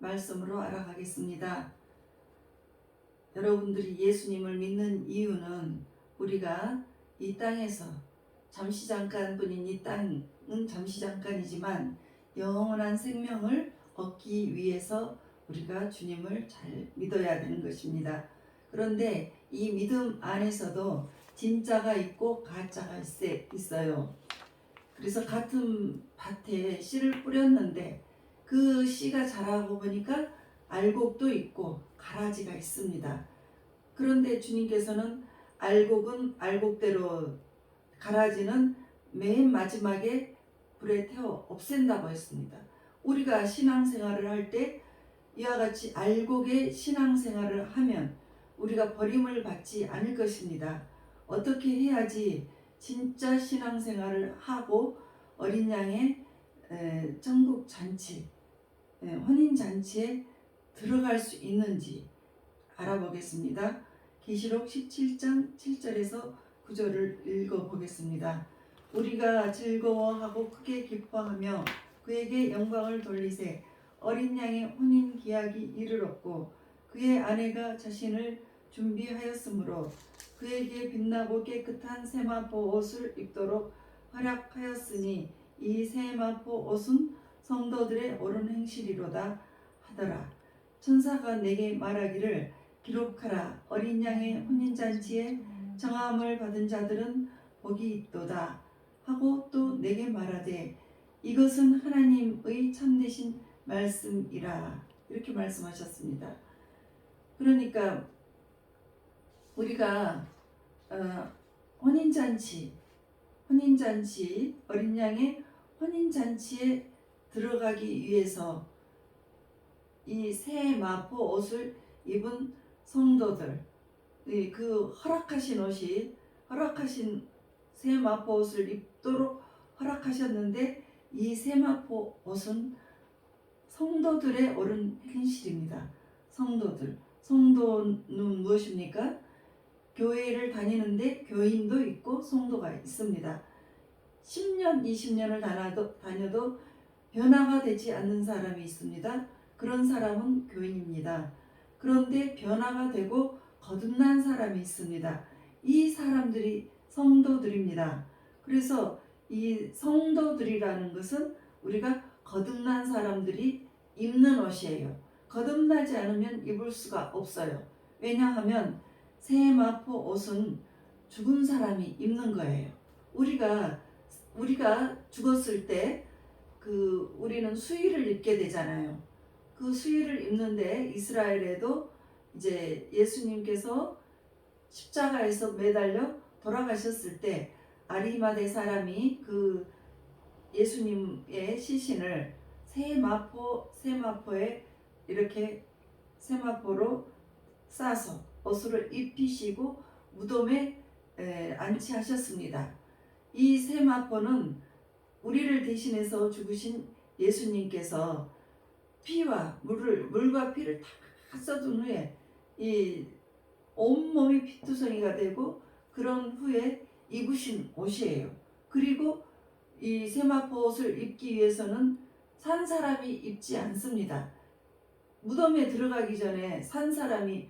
말씀으로 알아가겠습니다. 여러분들이 예수님을 믿는 이유는 우리가 이 땅에서 잠시 잠깐뿐인 이 땅은 잠시 잠깐이지만 영원한 생명을 얻기 위해서 우리가 주님을 잘 믿어야 되는 것입니다. 그런데 이 믿음 안에서도 진짜가 있고 가짜가 있어요. 그래서 같은 밭에 씨를 뿌렸는데 그 씨가 자라고 보니까 알곡도 있고 가라지가 있습니다. 그런데 주님께서는 알곡은 알곡대로, 가라지는 맨 마지막에 불에 태워 없앤다고 했습니다. 우리가 신앙생활을 할 때 이와 같이 알곡의 신앙생활을 하면 우리가 버림을 받지 않을 것입니다. 어떻게 해야지 진짜 신앙생활을 하고 어린 양의 천국 잔치, 혼인잔치에 들어갈 수 있는지 알아보겠습니다. 계시록 17장 7절에서 9절을 읽어보겠습니다. 우리가 즐거워하고 크게 기뻐하며 그에게 영광을 돌리세. 어린 양의 혼인 기약이 이르렀고 그의 아내가 자신을 준비하였으므로 그에게 빛나고 깨끗한 세마포 옷을 입도록 허락하였으니 이 세마포 옷은 성도들의 옳은 행실이로다 하더라. 천사가 내게 말하기를 기록하라. 어린 양의 혼인잔치에 정함을 받은 자들은 복이 있도다 하고 또 내게 말하되 이것은 하나님의 참되신 말씀이라. 이렇게 말씀하셨습니다. 그러니까 우리가 혼인잔치, 어린 양의 혼인잔치에 들어가기 위해서 이 새 마포 옷을 입은 성도들, 그 허락하신 새 마포 옷을 입도록 허락하셨는데 이 새 마포 옷은 성도들의 옳은 행실입니다. 성도는 무엇입니까? 교회를 다니는데 교인도 있고 성도가 있습니다. 10년, 20년을 다녀도 변화가 되지 않는 사람이 있습니다. 그런 사람은 교인입니다. 그런데 변화가 되고 거듭난 사람이 있습니다. 이 사람들이 성도들입니다. 그래서 이 성도들이라는 것은 우리가 거듭난 사람들이 입는 옷이에요. 거듭나지 않으면 입을 수가 없어요. 왜냐하면 새 마포 옷은 죽은 사람이 입는 거예요. 우리가 죽었을 때 우리는 수의를 입게 되잖아요. 그 수의를 입는데 이스라엘에도 이제 예수님께서 십자가에서 매달려 돌아가셨을 때 아리마대 사람이 그 예수님의 시신을 세마포에 이렇게 세마포로 싸서 옷을 입히시고 무덤에 안치하셨습니다. 이 세마포는 우리를 대신해서 죽으신 예수님께서 물과 피를 다 쏟은 후에 이 온몸이 피투성이가 되고 그런 후에 입으신 옷이에요. 그리고 이 세마포 옷을 입기 위해서는 산 사람이 입지 않습니다. 무덤에 들어가기 전에 산 사람이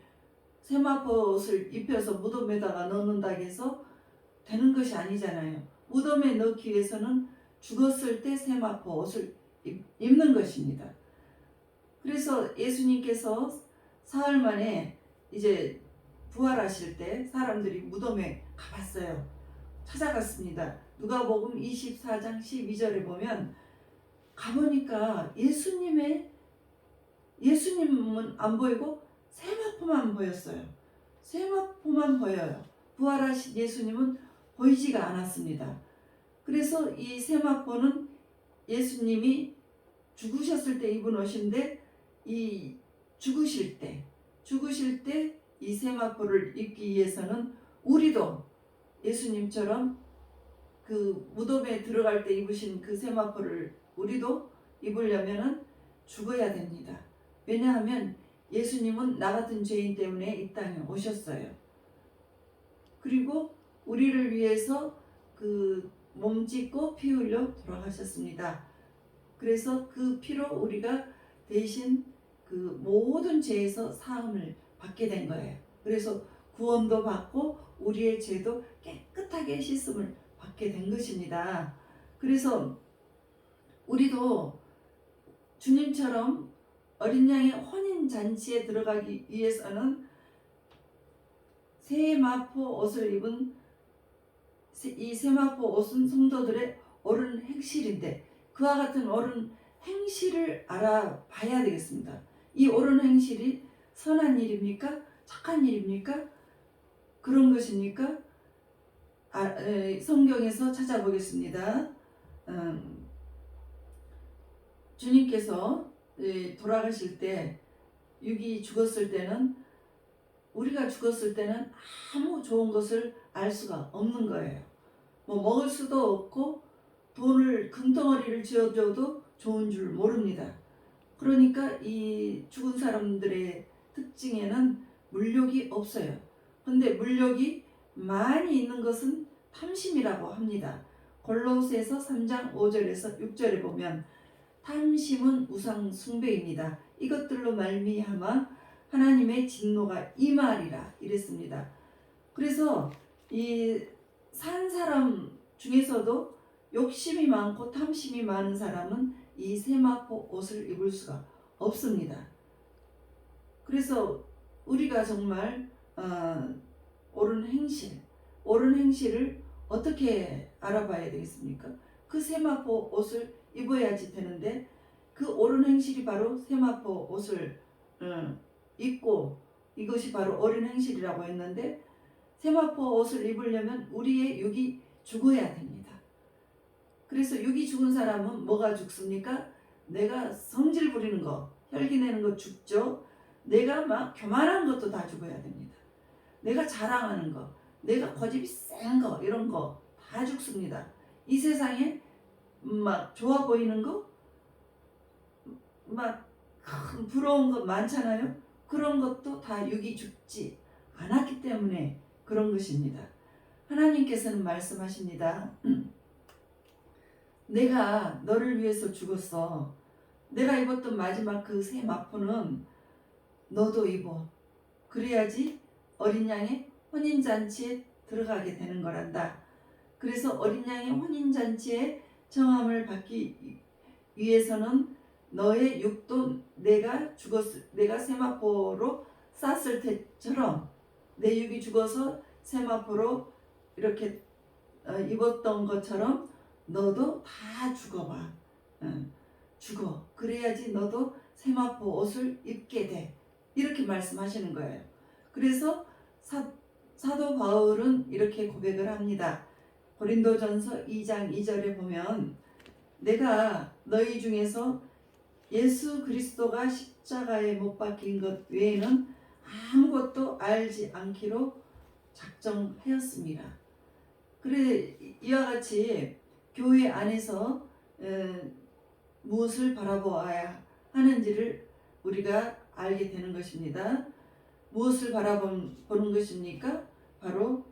세마포 옷을 입혀서 무덤에다가 넣는다고 해서 되는 것이 아니잖아요. 무덤에 넣기 위해서는 죽었을 때 세마포 옷을 입는 것입니다. 그래서 예수님께서 사흘 만에 이제 부활하실 때 사람들이 무덤에 가봤어요. 찾아갔습니다. 누가복음 24장 12절에 보면 가보니까 예수님은 안 보이고 세마포만 보였어요. 세마포만 보여요. 부활하신 예수님은 보이지가 않았습니다. 그래서 이 세마포는 예수님이 죽으셨을 때 입은 옷인데 이 죽으실 때 이 세마포를 입기 위해서는 우리도 예수님처럼 그 무덤에 들어갈 때 입으신 그 세마포를 우리도 입으려면은 죽어야 됩니다. 왜냐하면 예수님은 나 같은 죄인 때문에 이 땅에 오셨어요. 그리고 우리를 위해서 그 몸 찢고 피 흘려 돌아가셨습니다. 그래서 그 피로 우리가 대신 그 모든 죄에서 사함을 받게 된 거예요. 그래서 구원도 받고 우리의 죄도 깨끗하게 씻음을 받게 된 것입니다. 그래서 우리도 주님처럼 어린 양의 혼인 잔치에 들어가기 위해서는 세마포 옷을 입은 이 세마포 옷은 성도들의 옳은 행실인데 그와 같은 옳은 행실을 알아봐야 되겠습니다. 이 옳은 행실이 선한 일입니까? 착한 일입니까? 그런 것입니까? 성경에서 찾아보겠습니다. 주님께서 돌아가실 때 육이 죽었을 때는 우리가 죽었을 때는 아무 좋은 것을 알 수가 없는 거예요. 뭐 먹을 수도 없고 돈을 금덩어리를 쥐어줘도 좋은 줄 모릅니다. 그러니까 이 죽은 사람들의 특징에는 물욕이 없어요. 근데 물욕이 많이 있는 것은 탐심이라고 합니다. 골로새서 3장 5절에서 6절에 보면 탐심은 우상 숭배입니다. 이것들로 말미암아 하나님의 진노가 임하리라 이랬습니다. 그래서 이 산 사람 중에서도 욕심이 많고 탐심이 많은 사람은 이 세마포 옷을 입을 수가 없습니다. 그래서 우리가 정말 옳은 행실을 어떻게 알아봐야 되겠습니까? 그 세마포 옷을 입어야지 되는데 그 옳은 행실이 바로 세마포 옷을 입고 이것이 바로 옳은 행실이라고 했는데 세마포 옷을 입으려면 우리의 육이 죽어야 됩니다. 그래서 육이 죽은 사람은 뭐가 죽습니까? 내가 성질 부리는 거, 혈기 내는 거 죽죠. 내가 막 교만한 것도 다 죽어야 됩니다. 내가 자랑하는 거, 내가 고집이 센 거, 이런 거 다 죽습니다. 이 세상에 막 좋아 보이는 거, 막 부러운 거 많잖아요. 그런 것도 다 육이 죽지 않았기 때문에 그런 것입니다. 하나님께서는 말씀하십니다. 내가 너를 위해서 죽었어. 내가 입었던 마지막 그 새 마포는 너도 입어. 그래야지 어린 양의 혼인잔치에 들어가게 되는 거란다. 그래서 어린 양의 혼인잔치에 정함을 받기 위해서는 너의 육도 내가 세마포로 쌌을 때처럼 내 육이 죽어서 세마포로 이렇게 입었던 것처럼 너도 다 죽어봐. 죽어. 그래야지 너도 세마포 옷을 입게 돼. 이렇게 말씀하시는 거예요. 그래서 사도 바울은 이렇게 고백을 합니다. 고린도전서 2장 2절에 보면 내가 너희 중에서 예수 그리스도가 십자가에 못 박힌 것 외에는 아무것도 알지 않기로 작정하였습니다. 그래 이와 같이 교회 안에서 무엇을 바라보아야 하는지를 우리가 알게 되는 것입니다. 무엇을 바라보는 것입니까? 바로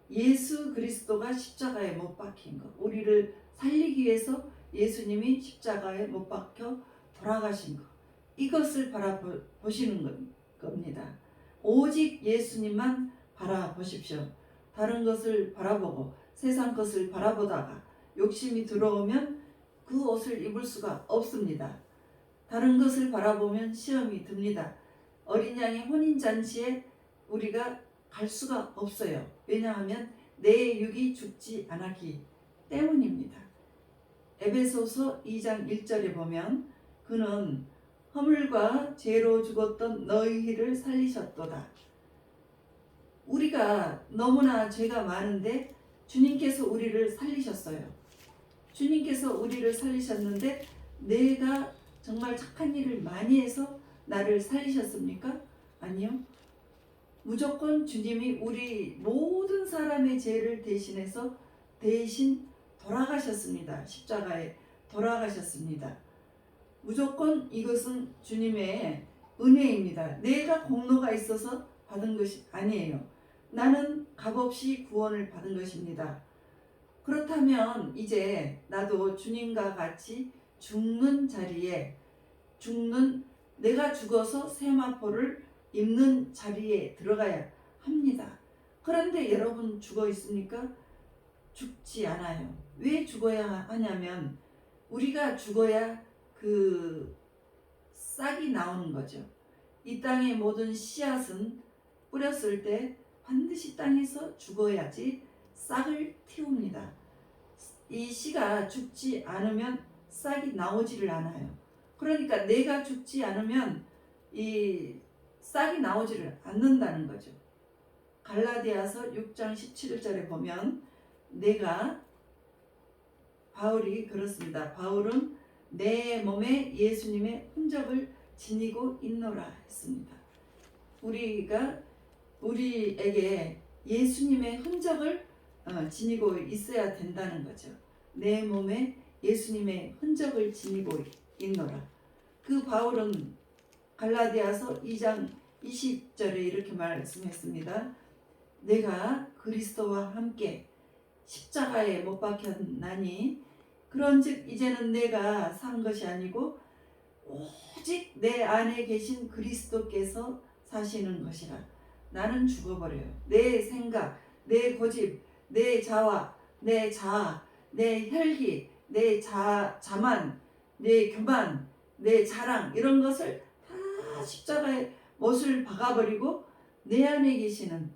예수 그리스도가 십자가에 못 박힌 것. 우리를 살리기 위해서 예수님이 십자가에 못 박혀 돌아가신 것. 이것을 바라보시는 겁니다. 오직 예수님만 바라보십시오. 다른 것을 바라보고 세상 것을 바라보다가 욕심이 들어오면 그 옷을 입을 수가 없습니다. 다른 것을 바라보면 시험이 듭니다. 어린 양의 혼인잔치에 우리가 갈 수가 없어요. 왜냐하면 내 육이 죽지 않았기 때문입니다. 에베소서 2장 1절에 보면 그는 허물과 죄로 죽었던 너희를 살리셨도다. 우리가 너무나 죄가 많은데 주님께서 우리를 살리셨어요. 주님께서 우리를 살리셨는데 내가 정말 착한 일을 많이 해서 나를 살리셨습니까? 아니요. 무조건 주님이 우리 모든 사람의 죄를 대신해서 대신 돌아가셨습니다. 십자가에 돌아가셨습니다. 무조건 이것은 주님의 은혜입니다. 내가 공로가 있어서 받은 것이 아니에요. 나는 값없이 구원을 받은 것입니다. 그렇다면 이제 나도 주님과 같이 죽는 자리에 죽는 내가 죽어서 세마포를 입는 자리에 들어가야 합니다. 그런데 여러분 죽어 있습니까? 죽지 않아요. 왜 죽어야 하냐면 우리가 죽어야 그 싹이 나오는 거죠. 이 땅의 모든 씨앗은 뿌렸을 때 반드시 땅에서 죽어야지 싹을 틔웁니다. 이 씨가 죽지 않으면 싹이 나오지를 않아요. 그러니까 내가 죽지 않으면 이 싹이 나오지를 않는다는 거죠. 갈라디아서 6장 17절에 보면 내가 바울이 그렇습니다. 바울은 내 몸에 예수님의 흔적을 지니고 있노라 했습니다. 우리에게 예수님의 흔적을 지니고 있어야 된다는 거죠. 내 몸에 예수님의 흔적을 지니고 있노라. 그 바울은 갈라디아서 2장 20절에 이렇게 말씀했습니다. 내가 그리스도와 함께 십자가에 못 박혔나니 그런즉 이제는 내가 산 것이 아니고 오직 내 안에 계신 그리스도께서 사시는 것이라. 나는 죽어버려요. 내 생각, 내 고집, 내 자화, 내 자아, 내 혈기, 내 자만, 내 교만, 내 자랑 이런 것을 다 십자가에 못을 박아버리고 내 안에 계신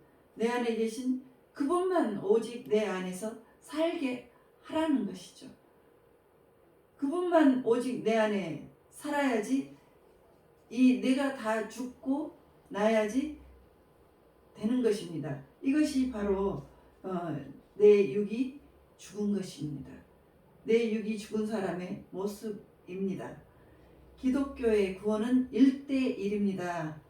그분만 오직 내 안에서 살게 하라는 것이죠. 그분만 오직 내 안에 살아야지 이 내가 다 죽고 나야지 되는 것입니다. 이것이 바로 내 육이 죽은 것입니다. 내 육이 죽은 사람의 모습입니다. 기독교의 구원은 1대1입니다.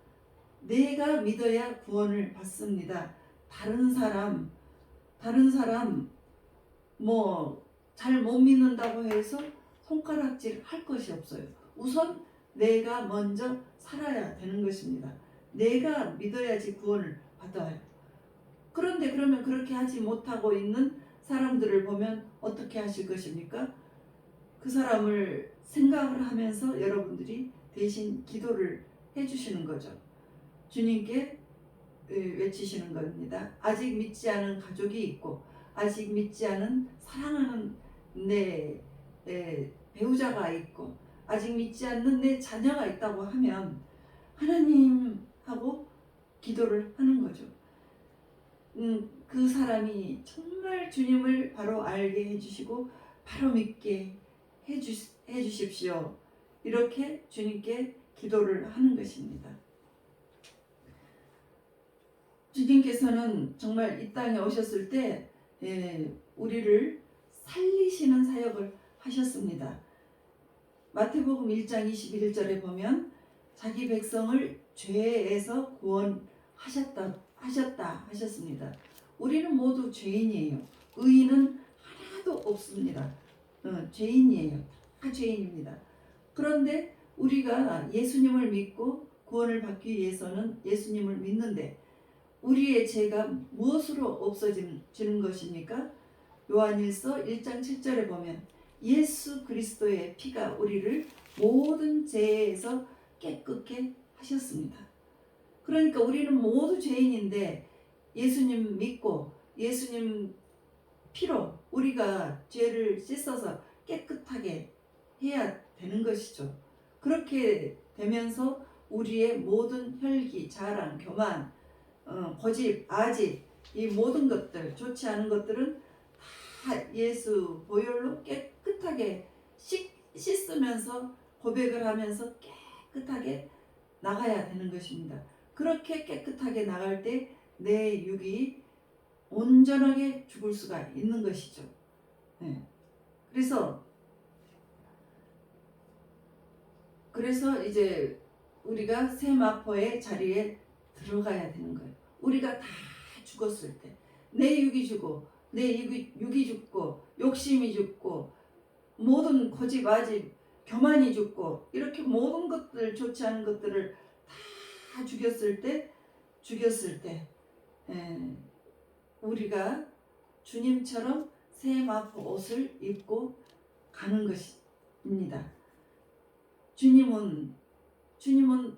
내가 믿어야 구원을 받습니다. 다른 사람 뭐 잘 못 믿는다고 해서 손가락질 할 것이 없어요. 우선 내가 먼저 살아야 되는 것입니다. 내가 믿어야지 구원을 받아요. 그런데 그러면 그렇게 하지 못하고 있는 사람들을 보면 어떻게 하실 것입니까? 그 사람을 생각을 하면서 여러분들이 대신 기도를 해주시는 거죠. 주님께 외치시는 겁니다. 아직 믿지 않은 가족이 있고 아직 믿지 않은 사랑하는 내 배우자가 있고 아직 믿지 않는 내 자녀가 있다고 하면 하나님하고 기도를 하는 거죠. 그 사람이 정말 주님을 바로 알게 해주시고 바로 믿게 해주십시오. 이렇게 주님께 기도를 하는 것입니다. 주님께서는 정말 이 땅에 오셨을 때 우리를 살리시는 사역을 하셨습니다. 마태복음 1장 21절에 보면 자기 백성을 죄에서 구원하셨다 하셨습니다. 우리는 모두 죄인이에요. 의인은 하나도 없습니다. 죄인이에요. 다 죄인입니다. 그런데 우리가 예수님을 믿고 구원을 받기 위해서는 예수님을 믿는데 우리의 죄가 무엇으로 없어지는 것입니까? 요한일서 1장 7절에 보면 예수 그리스도의 피가 우리를 모든 죄에서 깨끗게 하셨습니다. 그러니까 우리는 모두 죄인인데 예수님 믿고 예수님 피로 우리가 죄를 씻어서 깨끗하게 해야 되는 것이죠. 그렇게 되면서 우리의 모든 혈기, 자랑, 교만, 고집, 아집 이 모든 것들 좋지 않은 것들은 다 예수 보혈로 깨끗하게 씻으면서 고백을 하면서 깨끗하게 나가야 되는 것입니다. 그렇게 깨끗하게 나갈 때 내 육이 온전하게 죽을 수가 있는 것이죠. 네. 그래서 이제 우리가 세마포의 자리에 들어가야 되는 거예요. 우리가 다 죽었을 때 내 육이 죽고 내 육이 죽고 욕심이 죽고 모든 고집 아집 교만이 죽고 이렇게 모든 것들 좋지 않은 것들을 다 죽였을 때 우리가 주님처럼 세마포 옷을 입고 가는 것입니다. 주님은 주님은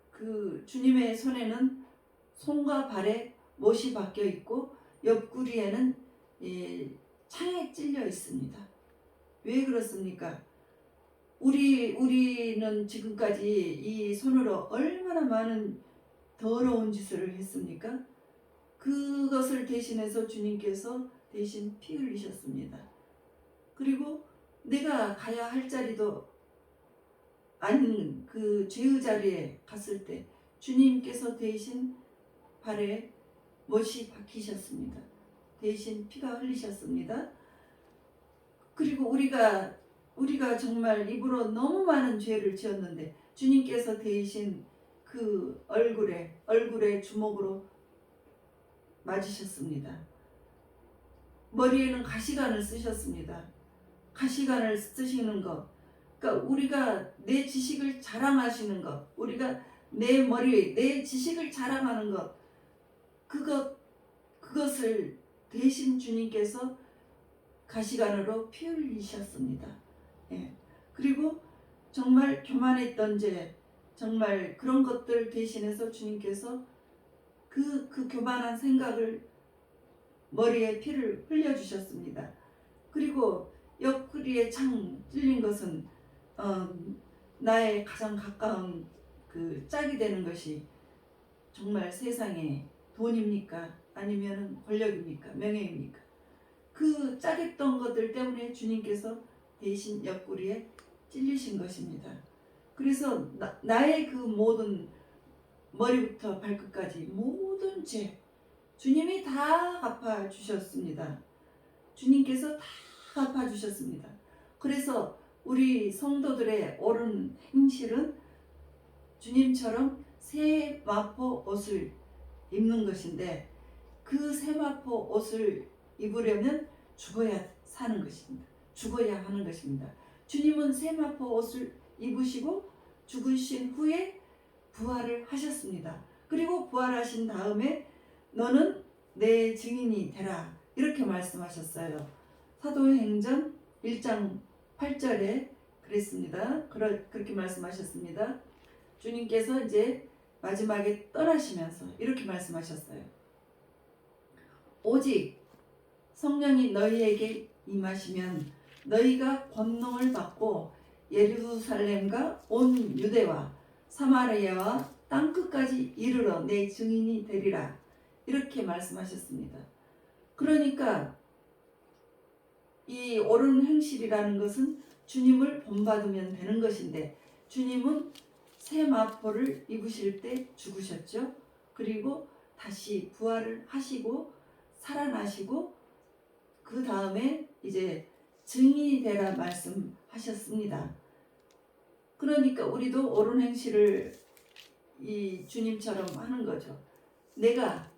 그 주님의 손에는 손과 발에 못이 박혀 있고 옆구리에는 창에 찔려 있습니다. 왜 그렇습니까? 우리는 지금까지 이 손으로 얼마나 많은 더러운 짓을 했습니까? 그것을 대신해서 주님께서 대신 피 흘리셨습니다. 그리고 내가 가야 할 자리도 아닌 그 죄의 자리에 갔을 때 주님께서 대신 발에 못이 박히셨습니다. 대신 피가 흘리셨습니다. 그리고 우리가 정말 입으로 너무 많은 죄를 지었는데 주님께서 대신 그 얼굴에 주먹으로 맞으셨습니다. 머리에는 가시관을 쓰셨습니다. 가시관을 쓰시는 것, 그러니까 우리가 내 지식을 자랑하시는 것, 우리가 내 머리, 내 지식을 자랑하는 것, 그것을 대신 주님께서 가시관으로 피 흘리셨습니다. 예. 그리고 정말 교만했던 죄, 정말 그런 것들 대신해서 주님께서 그 교만한 생각을 머리에 피를 흘려주셨습니다. 그리고 옆구리에 창 찔린 것은 나의 가장 가까운 그 짝이 되는 것이 정말 세상에 돈입니까? 아니면 권력입니까? 명예입니까? 그 짝했던 것들 때문에 주님께서 대신 옆구리에 찔리신 것입니다. 그래서 나의 그 모든 머리부터 발끝까지 모든 죄 주님이 다 갚아주셨습니다. 주님께서 다 갚아주셨습니다. 그래서 우리 성도들의 옳은 행실은 주님처럼 새 마포 옷을 입는 것인데 그 새 마포 옷을 입으려면 죽어야 사는 것입니다. 죽어야 하는 것입니다. 주님은 새 마포 옷을 입으시고 죽으신 후에 부활을 하셨습니다. 그리고 부활하신 다음에 너는 내 증인이 되라 이렇게 말씀하셨어요. 사도행전 1장 8절에 그랬습니다. 그렇게 말씀하셨습니다. 주님께서 이제 마지막에 떠나시면서 이렇게 말씀하셨어요. 오직 성령이 너희에게 임하시면 너희가 권능을 받고 예루살렘과 온 유대와 사마리아와 땅끝까지 이르러 내 증인이 되리라 이렇게 말씀하셨습니다. 그러니까 이 옳은 행실이라는 것은 주님을 본받으면 되는 것인데 주님은 새 마포를 입으실 때 죽으셨죠. 그리고 다시 부활을 하시고 살아나시고 그 다음에 이제 증인이 되라 말씀하셨습니다. 그러니까 우리도 옳은 행실을 이 주님처럼 하는 거죠. 내가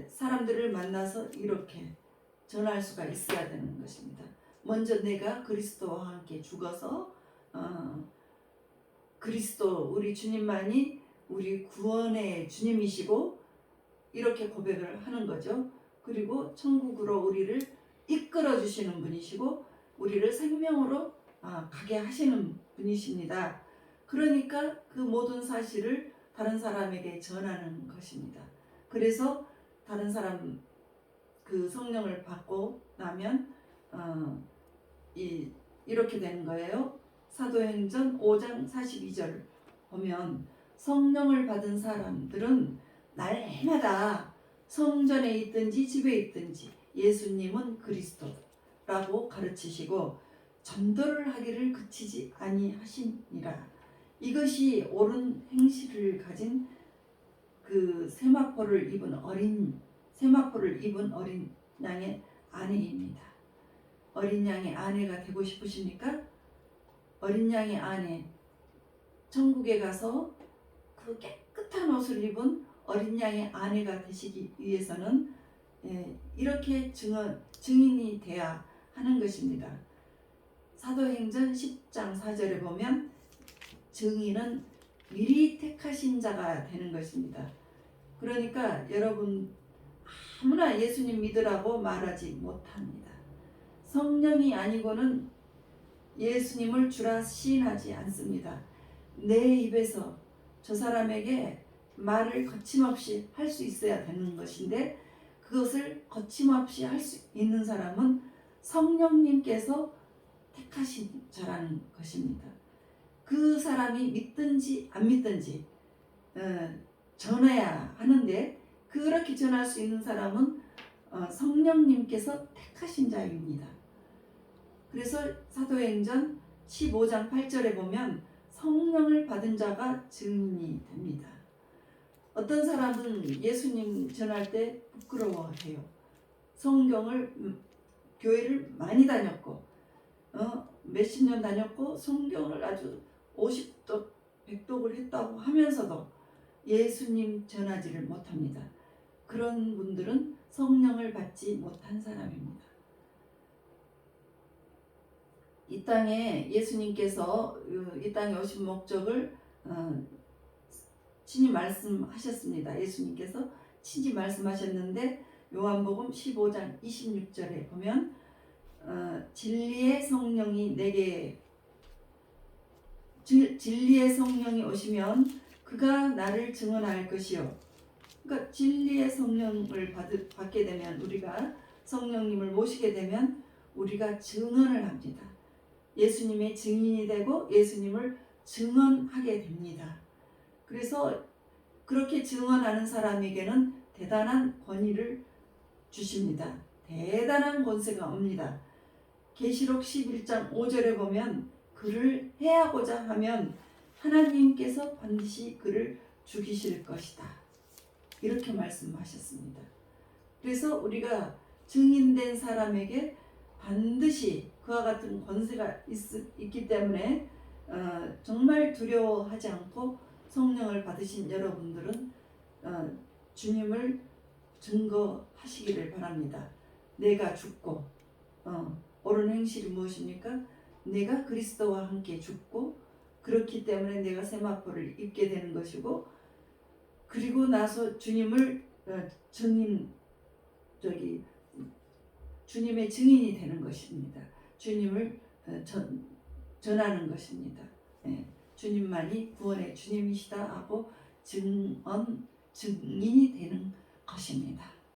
사람들을 만나서 이렇게 전할 수가 있어야 되는 것입니다. 먼저 내가 그리스도와 함께 죽어서 그리스도 우리 주님만이 우리 구원의 주님이시고 이렇게 고백을 하는 거죠. 그리고 천국으로 우리를 이끌어 주시는 분이시고 우리를 생명으로 가게 하시는 분이십니다. 그러니까 그 모든 사실을 다른 사람에게 전하는 것입니다. 그래서 다른 사람 그 성령을 받고 나면 이렇게 되는 거예요. 사도행전 5장 42절 보면 성령을 받은 사람들은 날마다 성전에 있든지 집에 있든지 예수님은 그리스도라고 가르치시고 전도를 하기를 그치지 아니하시니라. 이것이 옳은 행실을 가진 그 세마포를 입은 어린 양의 아내입니다. 어린 양의 아내가 되고 싶으십니까? 어린 양의 아내, 천국에 가서 그 깨끗한 옷을 입은 어린 양의 아내가 되시기 위해서는 이렇게 증인이 돼야 하는 것입니다. 사도행전 10장 4절에 보면 증인은 미리 택하신 자가 되는 것입니다. 그러니까 여러분 아무나 예수님 믿으라고 말하지 못합니다. 성령이 아니고는 예수님을 주라 시인하지 않습니다. 내 입에서 저 사람에게 말을 거침없이 할 수 있어야 되는 것인데, 그것을 거침없이 할 수 있는 사람은 성령님께서 택하신 자라는 것입니다. 그 사람이 믿든지 안 믿든지 전해야 하는데, 그렇게 전할 수 있는 사람은 성령님께서 택하신 자입니다. 그래서 사도행전 15장 8절에 보면 성령을 받은 자가 증인이 됩니다. 어떤 사람은 예수님 전할 때 부끄러워해요. 성경을 교회를 많이 다녔고 몇십 년 다녔고 성경을 아주 50독 100독을 했다고 하면서도 예수님 전하지를 못합니다. 그런 분들은 성령을 받지 못한 사람입니다. 이 땅에 예수님께서 이 땅에 오신 목적을 친히 말씀하셨습니다. 예수님께서 친히 말씀하셨는데, 요한복음 15장 26절에 보면 진리의 성령이 진리의 성령이 오시면 그가 나를 증언할 것이요. 그러니까 진리의 성령을 받게 되면, 우리가 성령님을 모시게 되면 우리가 증언을 합니다. 예수님의 증인이 되고 예수님을 증언하게 됩니다. 그래서 그렇게 증언하는 사람에게는 대단한 권위를 주십니다. 대단한 권세가 옵니다. 계시록 11장 5절에 보면 그를 해하고자 하면 하나님께서 반드시 그를 죽이실 것이다, 이렇게 말씀하셨습니다. 그래서 우리가 증인된 사람에게 반드시 그와 같은 권세가 있기 때문에 정말 두려워하지 않고 성령을 받으신 여러분들은 주님을 증거하시기를 바랍니다. 내가 죽고 옳은 행실이 무엇입니까? 내가 그리스도와 함께 죽고 그렇기 때문에 내가 세마포를 입게 되는 것이고, 그리고 나서 주님을 주님의 증인이 되는 것입니다. 주님을 전하는 것입니다. 주님만이 구원의 주님이시다 하고 증인이 되는 것입니다.